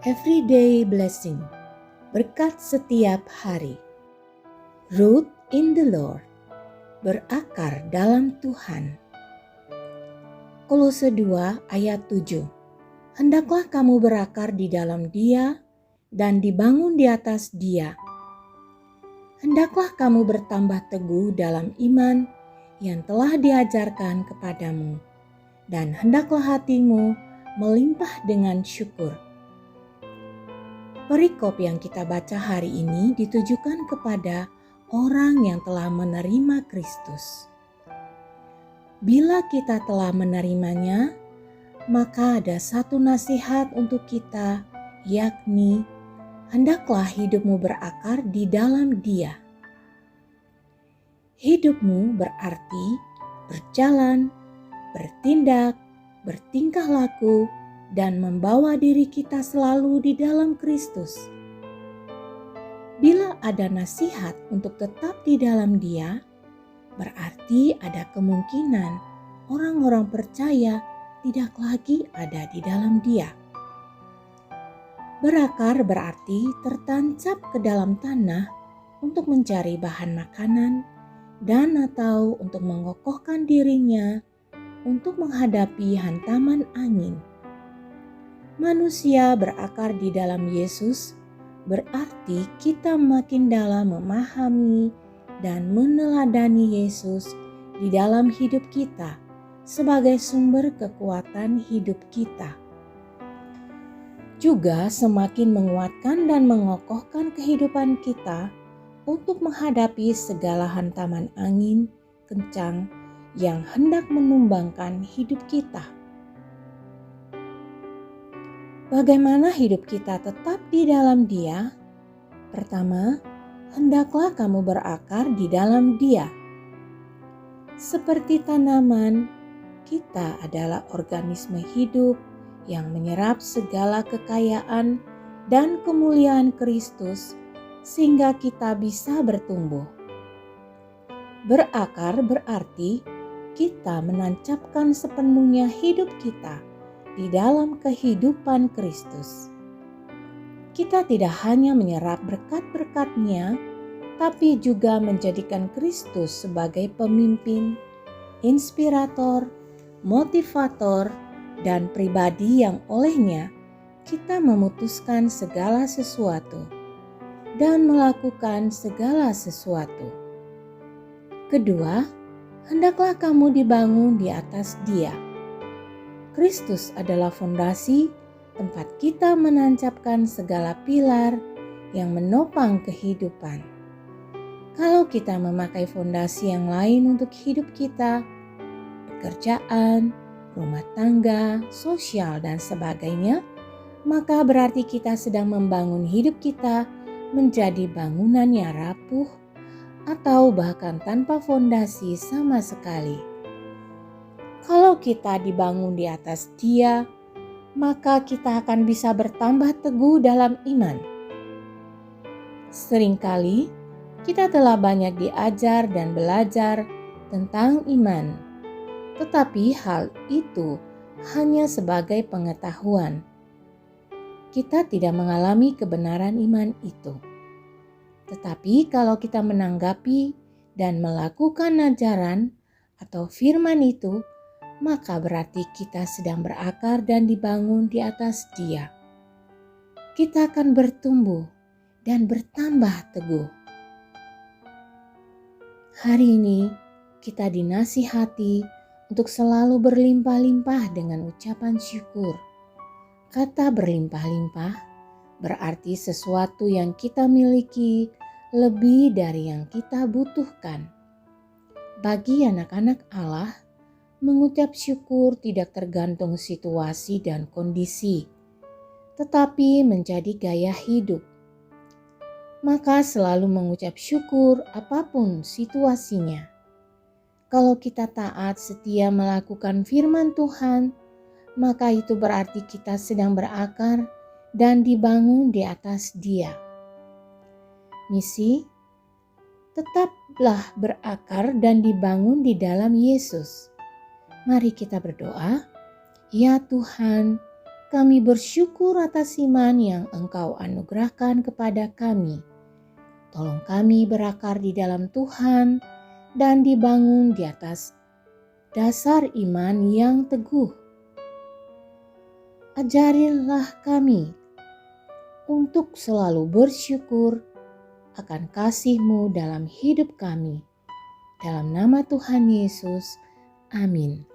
Everyday blessing, berkat setiap hari. Root in the Lord, berakar dalam Tuhan. Kolose 2 ayat 7. Hendaklah kamu berakar di dalam Dia dan dibangun di atas Dia. Hendaklah kamu bertambah teguh dalam iman yang telah diajarkan kepadamu, dan hendaklah hatimu melimpah dengan syukur. Perikop yang kita baca hari ini ditujukan kepada orang yang telah menerima Kristus. Bila kita telah menerimanya, maka ada satu nasihat untuk kita, yakni hendaklah hidupmu berakar di dalam Dia. Hidupmu berarti berjalan, bertindak, bertingkah laku, dan membawa diri kita selalu di dalam Kristus. Bila ada nasihat untuk tetap di dalam Dia, berarti ada kemungkinan orang-orang percaya tidak lagi ada di dalam Dia. Berakar berarti tertancap ke dalam tanah untuk mencari bahan makanan dan atau untuk mengokohkan dirinya untuk menghadapi hantaman angin. Manusia berakar di dalam Yesus berarti kita makin dalam memahami dan meneladani Yesus di dalam hidup kita sebagai sumber kekuatan hidup kita. Juga semakin menguatkan dan mengokohkan kehidupan kita untuk menghadapi segala hantaman angin kencang yang hendak menumbangkan hidup kita. Bagaimana hidup kita tetap di dalam Dia? Pertama, hendaklah kamu berakar di dalam Dia. Seperti tanaman, kita adalah organisme hidup yang menyerap segala kekayaan dan kemuliaan Kristus sehingga kita bisa bertumbuh. Berakar berarti kita menancapkan sepenuhnya hidup kita di dalam kehidupan Kristus. Kita tidak hanya menyerap berkat-berkat-Nya, tapi juga menjadikan Kristus sebagai pemimpin, inspirator, motivator, dan pribadi yang olehnya kita memutuskan segala sesuatu dan melakukan segala sesuatu. Kedua, hendaklah kamu dibangun di atas Dia. Kristus adalah fondasi tempat kita menancapkan segala pilar yang menopang kehidupan. Kalau kita memakai fondasi yang lain untuk hidup kita, pekerjaan, rumah tangga, sosial, dan sebagainya, maka berarti kita sedang membangun hidup kita menjadi bangunan yang rapuh atau bahkan tanpa fondasi sama sekali. Kalau kita dibangun di atas Dia, maka kita akan bisa bertambah teguh dalam iman. Seringkali kita telah banyak diajar dan belajar tentang iman, tetapi hal itu hanya sebagai pengetahuan. Kita tidak mengalami kebenaran iman itu. Tetapi kalau kita menanggapi dan melakukan ajaran atau firman itu, maka berarti kita sedang berakar dan dibangun di atas Dia. Kita akan bertumbuh dan bertambah teguh. Hari ini kita dinasihati untuk selalu berlimpah-limpah dengan ucapan syukur. Kata berlimpah-limpah berarti sesuatu yang kita miliki lebih dari yang kita butuhkan. Bagi anak-anak Allah, mengucap syukur tidak tergantung situasi dan kondisi, tetapi menjadi gaya hidup. Maka selalu mengucap syukur apapun situasinya. Kalau kita taat setia melakukan firman Tuhan, maka itu berarti kita sedang berakar dan dibangun di atas Dia. Misi, tetaplah berakar dan dibangun di dalam Yesus. Mari kita berdoa. Ya Tuhan, Kami bersyukur atas iman yang Engkau anugerahkan kepada kami. Tolong kami berakar di dalam Tuhan dan dibangun di atas dasar iman yang teguh. Ajarilah kami untuk selalu bersyukur akan kasih-Mu dalam hidup kami. Dalam nama Tuhan Yesus, amin.